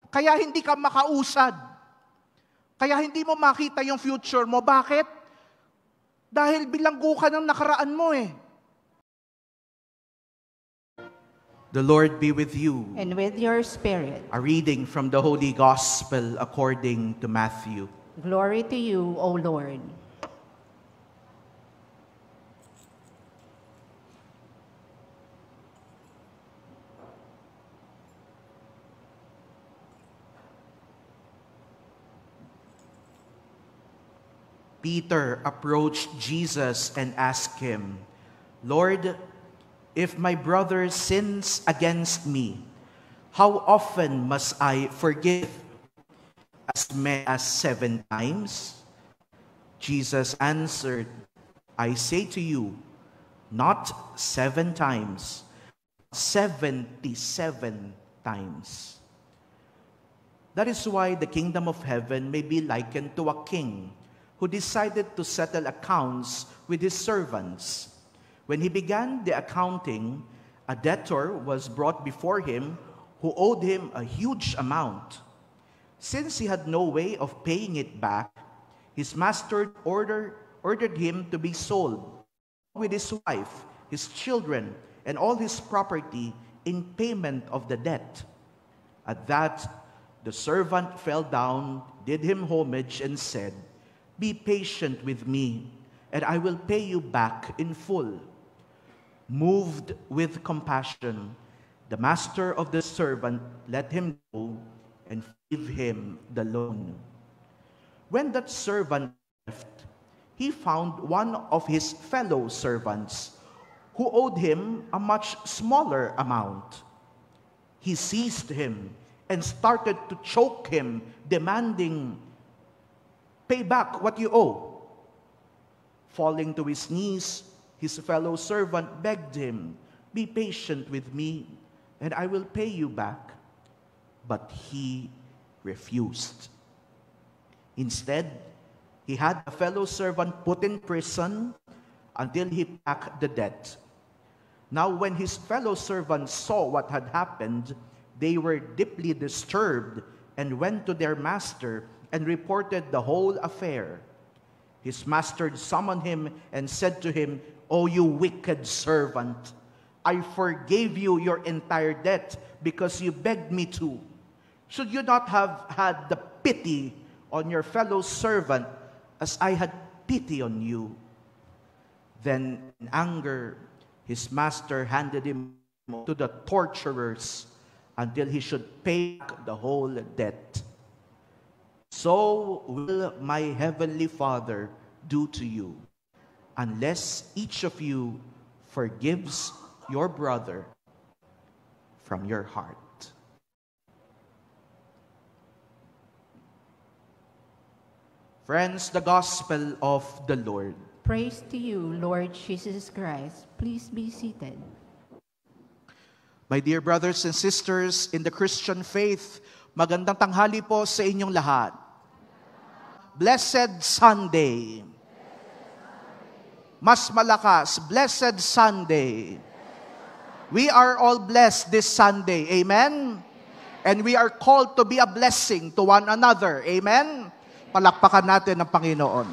Kaya hindi ka makausad. Kaya hindi mo makita yung future mo. Bakit? Dahil bilanggo ka ng nakaraan mo eh. The Lord be with you. And with your spirit. A reading from the Holy Gospel according to Matthew. Glory to you, O Lord. Peter approached Jesus and asked him, Lord, if my brother sins against me, how often must I forgive? As many as 7 times? Jesus answered, I say to you, not 7 times, 77 times. That is why the kingdom of heaven may be likened to a king who decided to settle accounts with his servants. When he began the accounting, a debtor was brought before him who owed him a huge amount. Since he had no way of paying it back, his master ordered him to be sold with his wife, his children, and all his property in payment of the debt. At that, the servant fell down, did him homage, and said, Be patient with me, and I will pay you back in full. Moved with compassion, the master of the servant let him go and gave him the loan. When that servant left, he found one of his fellow servants who owed him a much smaller amount. He seized him and started to choke him, demanding, Pay back what you owe. Falling to his knees, his fellow servant begged him, Be patient with me, and I will pay you back. But he refused. Instead, he had a fellow servant put in prison until he paid the debt. Now when his fellow servants saw what had happened, they were deeply disturbed and went to their master and reported the whole affair. His master summoned him and said to him, O you wicked servant, I forgave you your entire debt because you begged me to. Should you not have had the pity on your fellow servant as I had pity on you? Then in anger, his master handed him to the torturers until he should pay back the whole debt. So will my heavenly Father do to you, unless each of you forgives your brother from your heart. Friends, the gospel of the Lord. Praise to you, Lord Jesus Christ. Please be seated. My dear brothers and sisters in the Christian faith, magandang tanghali po sa inyong lahat. Blessed Sunday. Mas malakas, Blessed Sunday. We are all blessed this Sunday. Amen? And we are called to be a blessing to one another. Amen? Palakpakan natin ang Panginoon.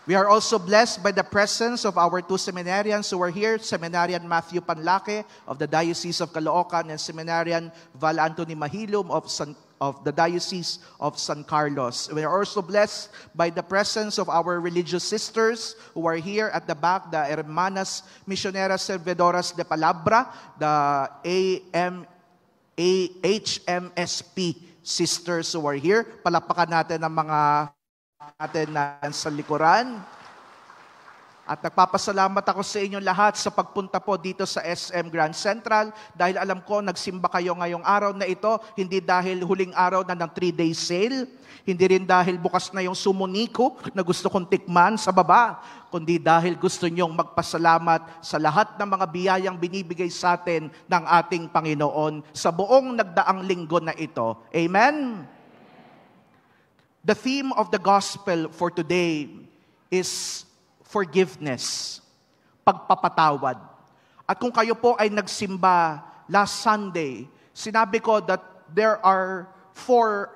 We are also blessed by the presence of our 2 seminarians who are here, Seminarian Matthew Panlake of the Diocese of Caloocan and Seminarian Val Anthony Mahilum of the Diocese of San Carlos. We are also blessed by the presence of our religious sisters who are here at the back, the Hermanas Misioneras Servidoras de Palabra, the HMSP sisters who are here. Palakpakan natin ang mga natin na sa likuran. At nagpapasalamat ako sa inyong lahat sa pagpunta po dito sa SM Grand Central dahil alam ko nagsimba kayo ngayong araw na ito, hindi dahil huling araw na ng 3-day sale, hindi rin dahil bukas na yung sumuniko na gusto kong tikman sa baba, kundi dahil gusto nyong magpasalamat sa lahat ng mga biyayang binibigay sa atin ng ating Panginoon sa buong nagdaang linggo na ito. Amen? The theme of the gospel for today is forgiveness, pagpapatawad. At kung kayo po ay nagsimba last Sunday, sinabi ko that there are 5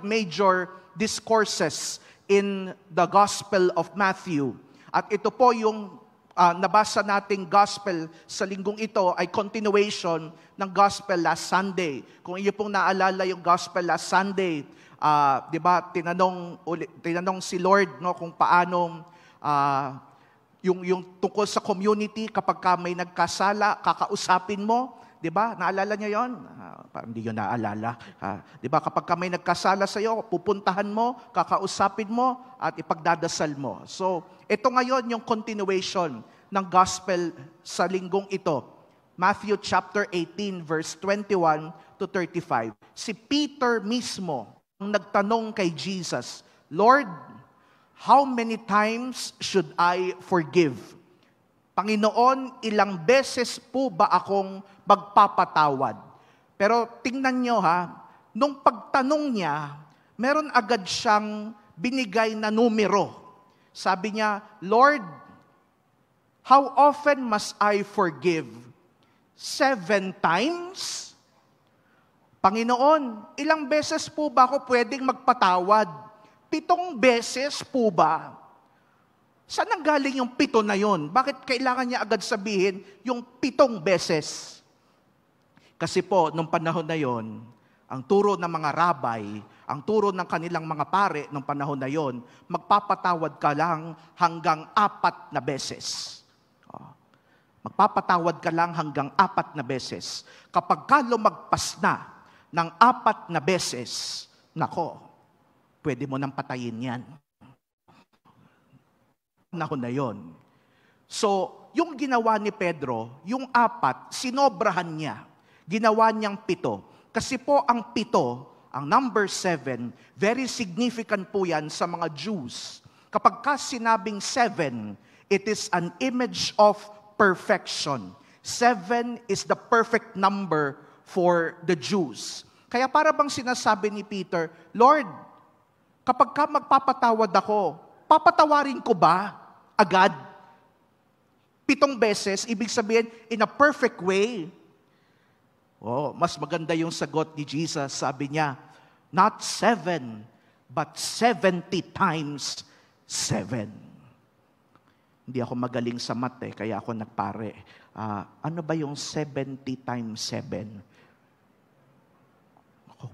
major discourses in the Gospel of Matthew. At ito po yung nabasa nating Gospel sa linggong ito ay continuation ng Gospel last Sunday. Kung inyo pong naalala yung Gospel last Sunday, 'di ba, tinanong si Lord, no, kung paano yung tungkol sa community kapag may nagkasala, kakausapin mo. 'Di ba? Naalala niyo 'yon? Parang hindi niyo naalala. 'Di ba? Kapag may nagkasala sa iyo, pupuntahan mo, kakausapin mo, at ipagdadasal mo. So, ito ngayon yung continuation ng gospel sa linggong ito. Matthew chapter 18 verse 21 to 35. Si Peter mismo ang nagtanong kay Jesus, Lord, how many times should I forgive? Panginoon, ilang beses po ba akong magpapatawad? Pero tingnan nyo nung pagtanong niya, meron agad siyang binigay na numero. Sabi niya, Lord, how often must I forgive? 7 times? Panginoon, ilang beses po ba ako pwedeng magpatawad? 7 beses po ba? Saan nanggaling yung 7 na yon? Bakit kailangan niya agad sabihin yung 7 beses? Kasi po, nung panahon na yon, ang turo ng mga rabay, ang turo ng kanilang mga pare nung panahon na yon, magpapatawad ka lang hanggang 4 na beses. Magpapatawad ka lang hanggang 4 na beses. Kapag ka lumagpas na ng 4 na beses, nako, pwede mo nang patayin yan. Panahon na yon. So, yung ginawa ni Pedro, yung 4, sinobrahan niya. Ginawa niyang 7. Kasi po ang 7, ang number 7, very significant po yan sa mga Jews. Kapag ka sinabing 7, it is an image of perfection. 7 is the perfect number for the Jews. Kaya para bang sinasabi ni Peter, Lord, kapag ka magpapatawad ako, papatawarin ko ba agad? 7 beses, ibig sabihin, in a perfect way. Mas maganda yung sagot ni Jesus. Sabi niya, not 7, but 70 times 7. Hindi ako magaling sa math kaya ako nagpare. Ano ba yung 70 times 7?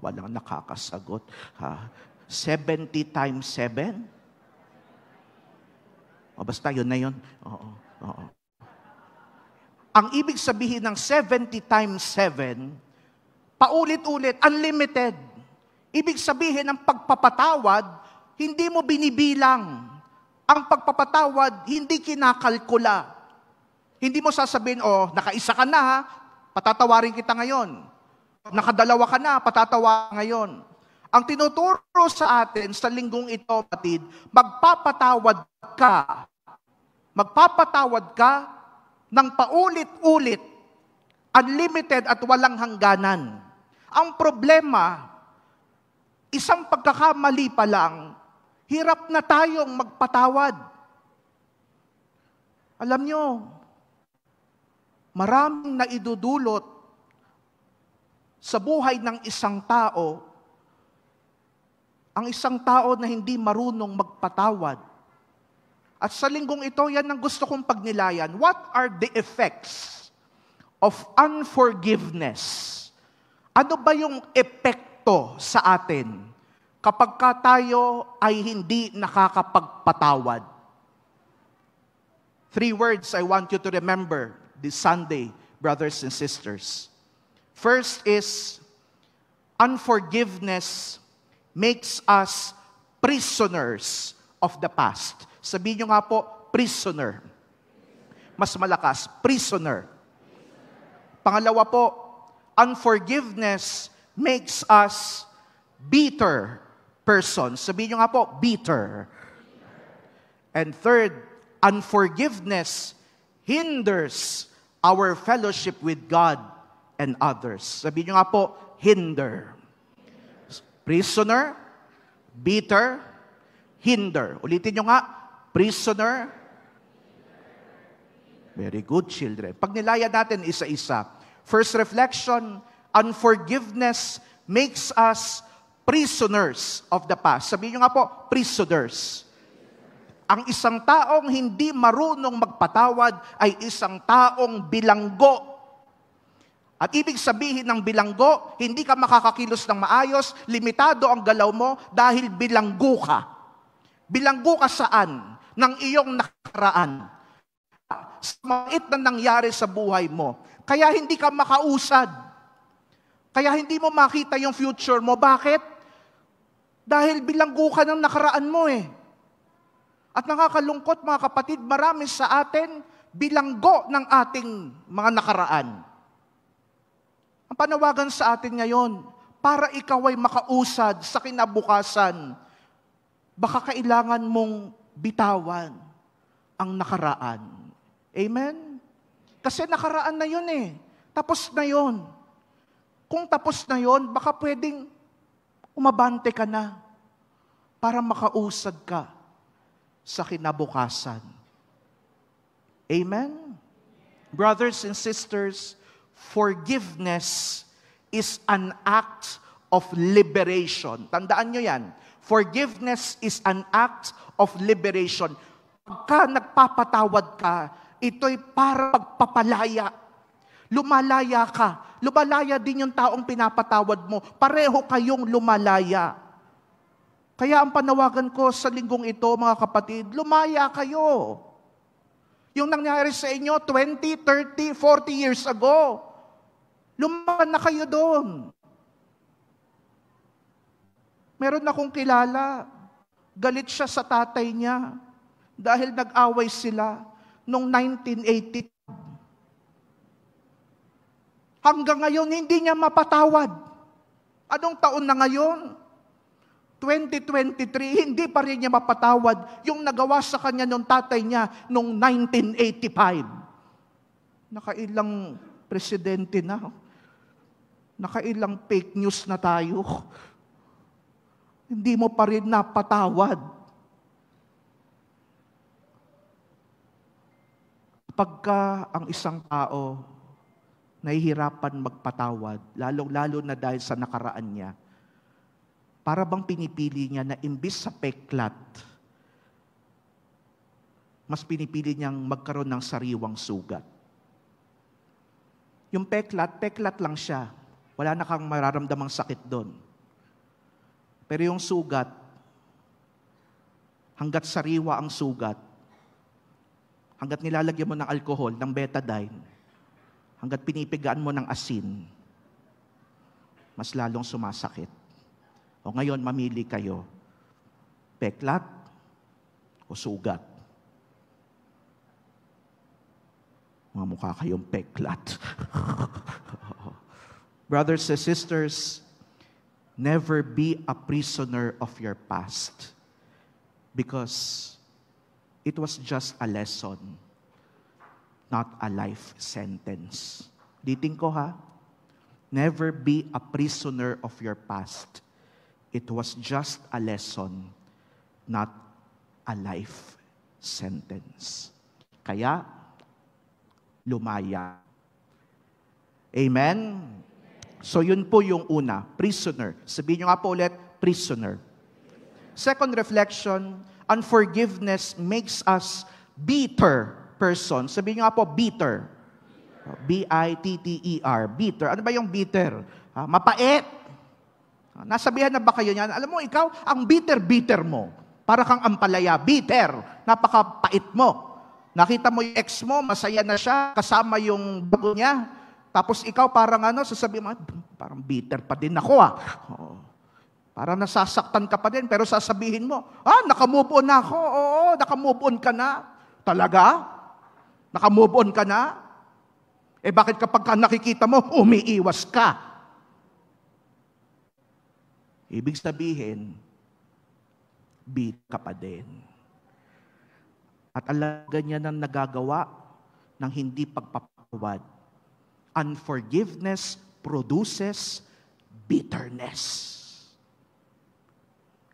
Walang nakakasagot. 70 times 7? Basta yun na yun. Oo. Ang ibig sabihin ng 70 times 7, paulit-ulit, unlimited. Ibig sabihin ng pagpapatawad, hindi mo binibilang. Ang pagpapatawad, hindi kinakalkula. Hindi mo sasabihin, nakaisa ka na patatawarin kita ngayon. Nakadalawa ka na, patatawarin ngayon. Ang tinuturo sa atin sa linggong ito, kapatid, magpapatawad ka ng paulit-ulit, unlimited at walang hangganan. Ang problema, isang pagkakamali pa lang, hirap na tayong magpatawad. Alam nyo, maraming naidudulot sa buhay ng isang tao, ang isang tao na hindi marunong magpatawad. At sa linggong ito, yan ang gusto kong pagnilayan. What are the effects of unforgiveness? Ano ba yung epekto sa atin kapag tayo ay hindi nakakapagpatawad? 3 words I want you to remember this Sunday, brothers and sisters. First is, unforgiveness makes us prisoners of the past. Sabihin nyo nga po, prisoner. Mas malakas, prisoner. Pangalawa po, unforgiveness makes us bitter persons. Sabihin nyo nga po, bitter. And third, unforgiveness hinders our fellowship with God and others. Sabihin nyo nga po, hinder. Prisoner, bitter, hinder. Ulitin nyo nga, prisoner. Very good, children. Pag nilaya natin isa-isa. First reflection, unforgiveness makes us prisoners of the past. Sabihin nyo nga po, prisoners. Ang isang taong hindi marunong magpatawad ay isang taong bilanggo. At ibig sabihin ng bilanggo, hindi ka makakakilos ng maayos, limitado ang galaw mo dahil bilanggo ka. Bilanggo ka saan? Ng iyong nakaraan. Sa mait na nangyari sa buhay mo. Kaya hindi ka makausad. Kaya hindi mo makita yung future mo. Bakit? Dahil bilanggo ka ng nakaraan mo eh. At nakakalungkot mga kapatid, marami sa atin bilanggo ng ating mga nakaraan. Ang panawagan sa atin ngayon, para ikaw ay makausad sa kinabukasan, baka kailangan mong bitawan ang nakaraan. Amen? Kasi nakaraan na yun eh. Tapos na yun. Kung tapos na yun, baka pwedeng umabante ka na para makausad ka sa kinabukasan. Amen? Brothers and sisters, forgiveness is an act of liberation. Tandaan nyo yan. Forgiveness is an act of liberation. Pagka nagpapatawad ka, ito'y para pagpapalaya. Lumalaya ka. Lumalaya din yung taong pinapatawad mo. Pareho kayong lumalaya. Kaya ang panawagan ko sa linggong ito, mga kapatid, lumaya kayo. Yung nangyari sa inyo 20, 30, 40 years ago, lumaya na kayo doon. Meron akong kilala, galit siya sa tatay niya dahil nag-away sila noong 1980. Hanggang ngayon, hindi niya mapatawad. Anong taon na ngayon? 2023, hindi pa rin niya mapatawad yung nagawa sa kanya ng tatay niya noong 1985. Nakailang presidente na. Nakailang fake news na tayo. Hindi mo pa rin napatawad. Pagka ang isang tao nahihirapan magpatawad, lalong-lalo na dahil sa nakaraan niya, para bang pinipili niya na imbis sa peklat, mas pinipili niyang magkaroon ng sariwang sugat. Yung peklat lang siya. Wala na kang mararamdamang sakit doon. Pero yung sugat, hanggat sariwa ang sugat, hanggat nilalagyan mo ng alcohol, ng betadine, hanggat pinipigaan mo ng asin, mas lalong sumasakit. O ngayon, mamili kayo, peklat o sugat. Mga mukha kayong peklat. Brothers and sisters, never be a prisoner of your past because it was just a lesson, not a life sentence. Diting ko ha, never be a prisoner of your past. It was just a lesson, not a life sentence. Kaya, lumaya. Amen? So yun po yung una, prisoner. Sabihin nyo nga po ulit, prisoner. Second reflection, unforgiveness makes us bitter person. Sabihin nyo nga po, bitter. B-I-T-T-E-R, bitter. Ano ba yung bitter? Mapait. Nasabihan na ba kayo niyan? Alam mo, ikaw, ang bitter mo. Para kang ampalaya, bitter. Napakapait mo. Nakita mo yung ex mo, masaya na siya, kasama yung bago niya. Tapos ikaw parang sasabihin mo, parang bitter pa din ako Oh. Parang nasasaktan ka pa din, pero sasabihin mo, nakamove on na ako. Oo, nakamove on ka na. Talaga? Nakamove on ka na? Eh bakit kapag nakikita mo, umiiwas ka? Ibig sabihin, bitter ka pa din. At alaga niya ng nagagawa ng hindi pagpapatawad. Unforgiveness produces bitterness.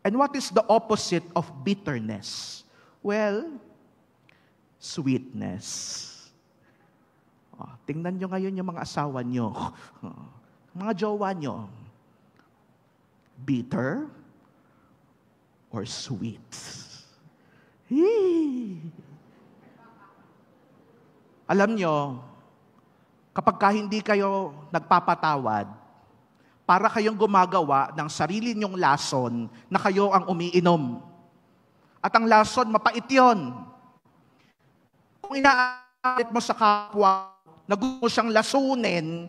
And what is the opposite of bitterness? Well, sweetness. Tingnan nyo ngayon yung mga asawa nyo, mga jowa nyo. Bitter or sweet? Alam nyo, kapag hindi kayo nagpapatawad, para kayong gumagawa ng sarili nyong lason na kayo ang umiinom. At ang lason, mapait yun. Kung inaalit mo sa kapwa, na gusto mo siyang lasunin,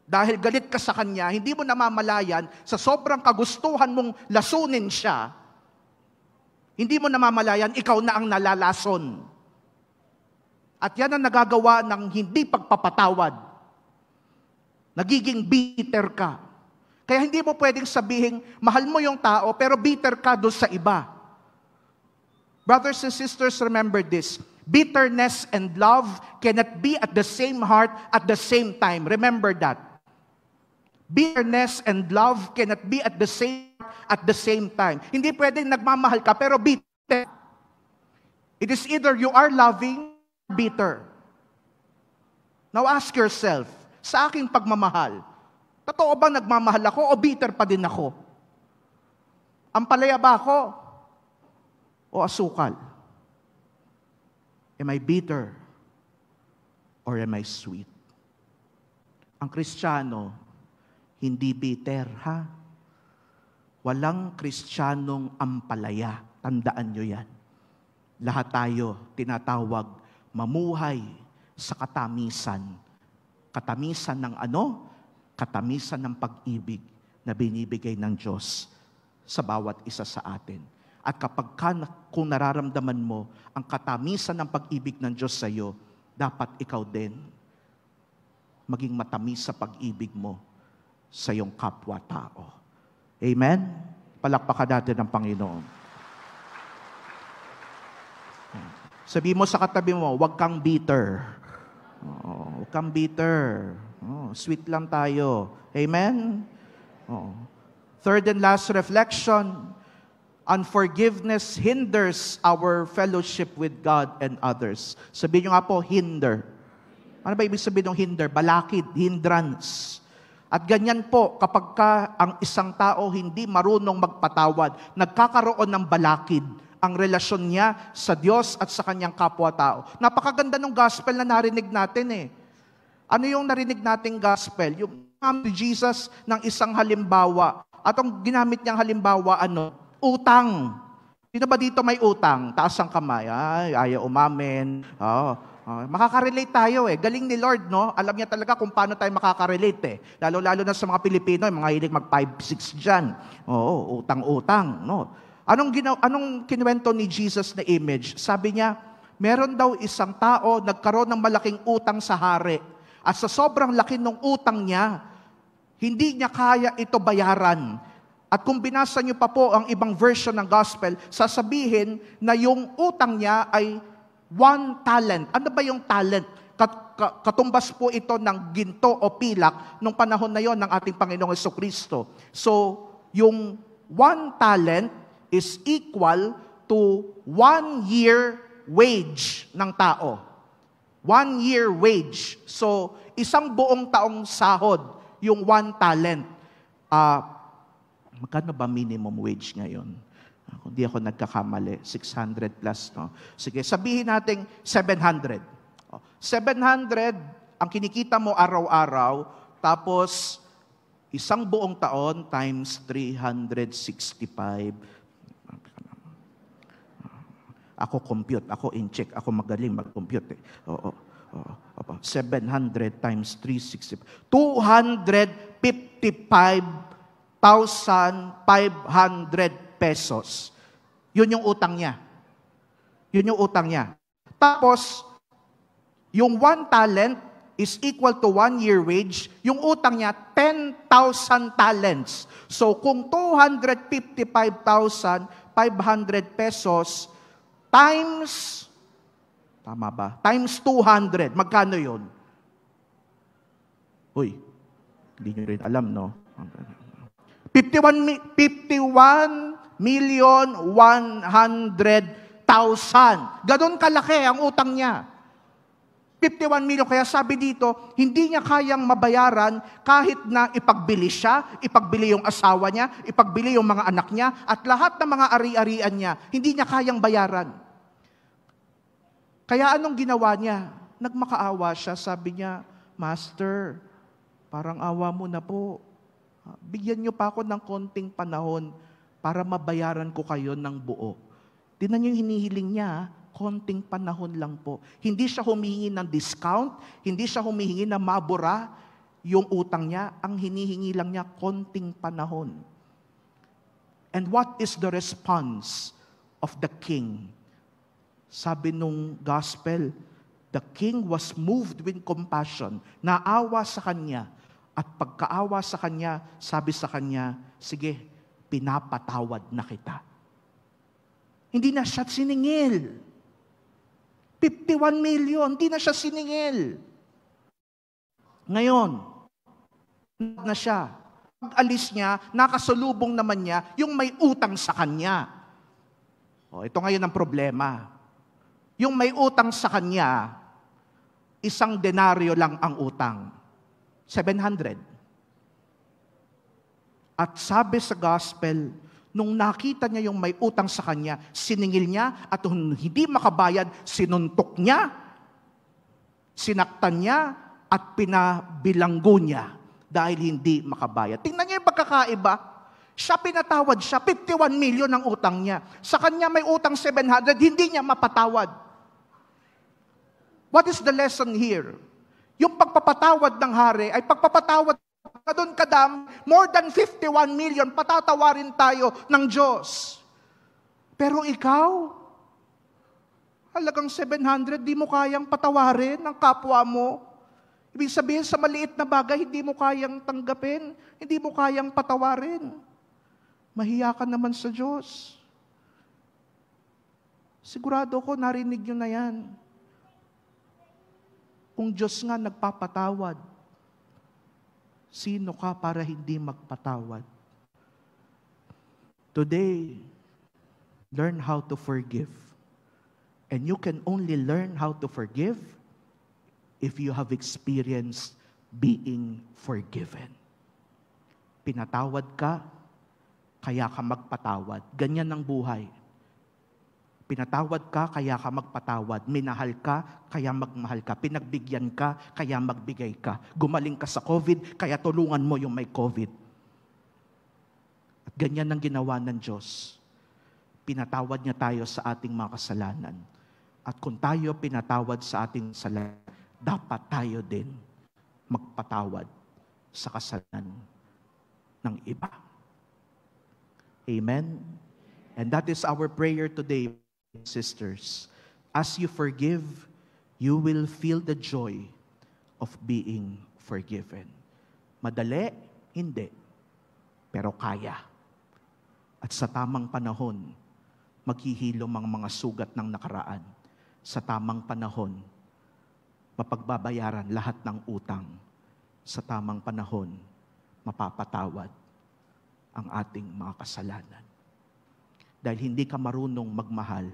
dahil galit ka sa kanya, hindi mo namamalayan, sa sobrang kagustuhan mong lasunin siya, hindi mo namamalayan, ikaw na ang nalalason. At yan ang nagagawa ng hindi pagpapatawad. Nagiging bitter ka. Kaya hindi mo pwedeng sabihin, mahal mo yung tao, pero bitter ka doon sa iba. Brothers and sisters, remember this. Bitterness and love cannot be at the same heart at the same time. Remember that. Bitterness and love cannot be at the same time. Hindi pwedeng nagmamahal ka pero bitter. It is either you are loving or bitter. Now ask yourself, sa aking pagmamahal, totoo bang nagmamahal ako o bitter pa din ako? Ampalaya ba ako o asukal? Am I bitter or am I sweet? Ang Kristiyano, hindi bitter, ha? Walang Kristiyanong ampalaya. Tandaan nyo yan. Lahat tayo tinatawag mamuhay sa katamisan. Katamisan ng ano? Katamisan ng pag-ibig na binibigay ng Diyos sa bawat isa sa atin. At kung nararamdaman mo ang katamisan ng pag-ibig ng Diyos sa iyo, dapat ikaw din maging matamis sa pag-ibig mo sa iyong kapwa-tao. Amen? Palakpakan natin ang Panginoon. Sabi mo sa katabi mo, huwag kang bitter. Huwag kang bitter. Sweet lang tayo. Amen? Third and last reflection, unforgiveness hinders our fellowship with God and others. Sabihin nyo nga po, hinder. Ano ba ibig sabihin ng hinder? Balakid, hindrance. At ganyan po, kapag ang isang tao hindi marunong magpatawad, nagkakaroon ng balakid ang relasyon niya sa Diyos at sa kanyang kapwa-tao. Napakaganda ng gospel na narinig natin eh. Ano yung narinig nating gospel? Yung Jesus ng isang halimbawa. At ang ginamit niyang halimbawa, utang. Sino ba dito may utang? Taas ang kamay. Ay, ayaw umamin. Makaka-relate tayo eh. Galing ni Lord, no? Alam niya talaga kung paano tayo makaka-relate eh. Lalo-lalo na sa mga Pilipino, mga hilig mag 5-6 dyan. Utang-utang, no? Anong kinuwento ni Jesus na image? Sabi niya, meron daw isang tao nagkaroon ng malaking utang sa hari. At sa sobrang laki ng utang niya, hindi niya kaya ito bayaran. At kung binasa niyo pa po ang ibang version ng gospel, sasabihin na yung utang niya ay 1 talent. Ano ba yung talent? Katumbas po ito ng ginto o pilak nung panahon na yon ng ating Panginoong Jesucristo. So, yung 1 talent is equal to 1 year wage ng tao. 1 year wage. So, isang buong taong sahod, yung 1 talent. Magkano ba minimum wage ngayon? Kung di ako nagkakamali, 600 plus, no? Sige, sabihin natin 700. 700, ang kinikita mo araw-araw, tapos isang buong taon times 365. Ako compute, ako in-check, ako magaling mag-compute. 700 times 365. 255,500 pesos. Yun yung utang niya. Yun yung utang niya. Tapos, yung 1 talent is equal to 1 year wage. Yung utang niya, 10,000 talents. So, kung 255,500 pesos times, tama ba? Times 200. Magkano yun? Uy, hindi nyo rin alam, no? 51,100,000. Ganon kalaki ang utang niya. 51 million. Kaya sabi dito, hindi niya kayang mabayaran kahit na ipagbili siya, ipagbili yung asawa niya, ipagbili yung mga anak niya, at lahat ng mga ari-arian niya, hindi niya kayang bayaran. Kaya anong ginawa niya? Nagmakaawa siya, sabi niya, Master, parang awa mo na po. Bigyan niyo pa ako ng konting panahon para mabayaran ko kayo ng buo. Tingnan niyo yung hinihiling niya, konting panahon lang po. Hindi siya humihingi ng discount, hindi siya humihingi na mabura yung utang niya. Ang hinihingi lang niya, konting panahon. And what is the response of the king? Sabi nung gospel, the king was moved with compassion. Naawa sa kanya. At pagkaawa sa kanya, sabi sa kanya, sige, pinapatawad na kita. Hindi na siya siningil. 51 million, hindi na siya siningil. Ngayon, na siya. Pag-alis niya, nakasalubong naman niya yung may utang sa kanya. Ito ngayon ang problema. Yung may utang sa kanya, 1 denaryo lang ang utang. 700. At sabi sa gospel, nung nakita niya yung may utang sa kanya, siningil niya at hindi makabayad, sinuntok niya, sinaktan niya at pinabilanggo niya dahil hindi makabayad. Tingnan niyo yung pagkakaiba. Siya pinatawad siya, 51 million ang utang niya. Sa kanya may utang 700, hindi niya mapatawad. What is the lesson here? Yung pagpapatawad ng hari ay pagpapatawad ka doon kadam, more than 51 million, patatawarin tayo ng Diyos. Pero ikaw, halagang 700, di mo kayang patawarin ng kapwa mo. Ibig sabihin, sa maliit na bagay, hindi mo kayang tanggapin, hindi mo kayang patawarin. Mahiya ka naman sa Diyos. Sigurado ko, narinig nyo na yan. Kung Diyos nga nagpapatawad, sino ka para hindi magpatawad? Today, learn how to forgive. And you can only learn how to forgive if you have experienced being forgiven. Pinatawad ka, kaya ka magpatawad. Ganyan ang buhay. Pinatawad ka, kaya ka magpatawad. Minahal ka, kaya magmahal ka. Pinagbigyan ka, kaya magbigay ka. Gumaling ka sa COVID, kaya tulungan mo yung may COVID. At ganyan ang ginawa ng Diyos. Pinatawad niya tayo sa ating mga kasalanan. At kung tayo pinatawad sa ating kasalanan, dapat tayo din magpatawad sa kasalanan ng iba. Amen? And that is our prayer today, sisters. As you forgive, you will feel the joy of being forgiven. Madali? Hindi. Pero kaya. At sa tamang panahon, maghihilom ang mga sugat ng nakaraan. Sa tamang panahon, mapagbabayaran lahat ng utang. Sa tamang panahon, mapapatawad ang ating mga kasalanan. Dahil hindi ka marunong magmahal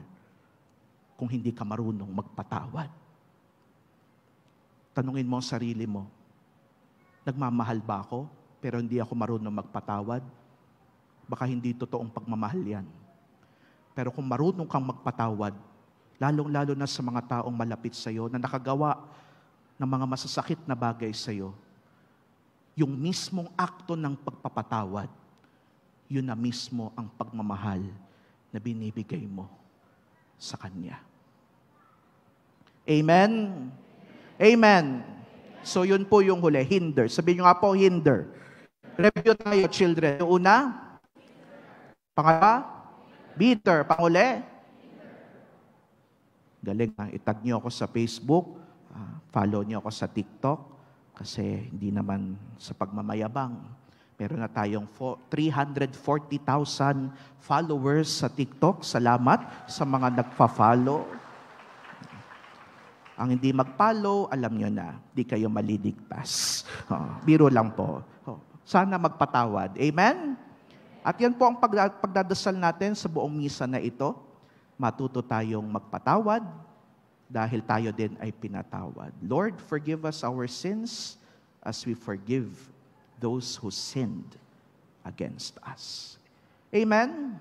kung hindi ka marunong magpatawad. Tanungin mo ang sarili mo, nagmamahal ba ako pero hindi ako marunong magpatawad? Baka hindi totoong pagmamahal yan. Pero kung marunong kang magpatawad, lalong-lalo na sa mga taong malapit sa iyo na nakagawa ng mga masasakit na bagay sa iyo, yung mismong akto ng pagpapatawad, yun na mismo ang pagmamahal na binibigay mo sa Kanya. Amen? Amen. So yun po yung huli, hinder. Sabihin nyo nga po, hinder. Review tayo, children. Yung una, pangalawa, bitter. Panguli, galing. Itag nyo ako sa Facebook, follow nyo ako sa TikTok, kasi hindi naman sa pagmamayabang. Meron na tayong 340,000 followers sa TikTok. Salamat sa mga nagpa-follow. Ang hindi mag-follow, alam nyo na, di kayo maliligtas. Biro lang po. Sana magpatawad. Amen? At yan po ang pagdadasal natin sa buong misa na ito. Matuto tayong magpatawad dahil tayo din ay pinatawad. Lord, forgive us our sins as we forgive those who sinned against us. Amen?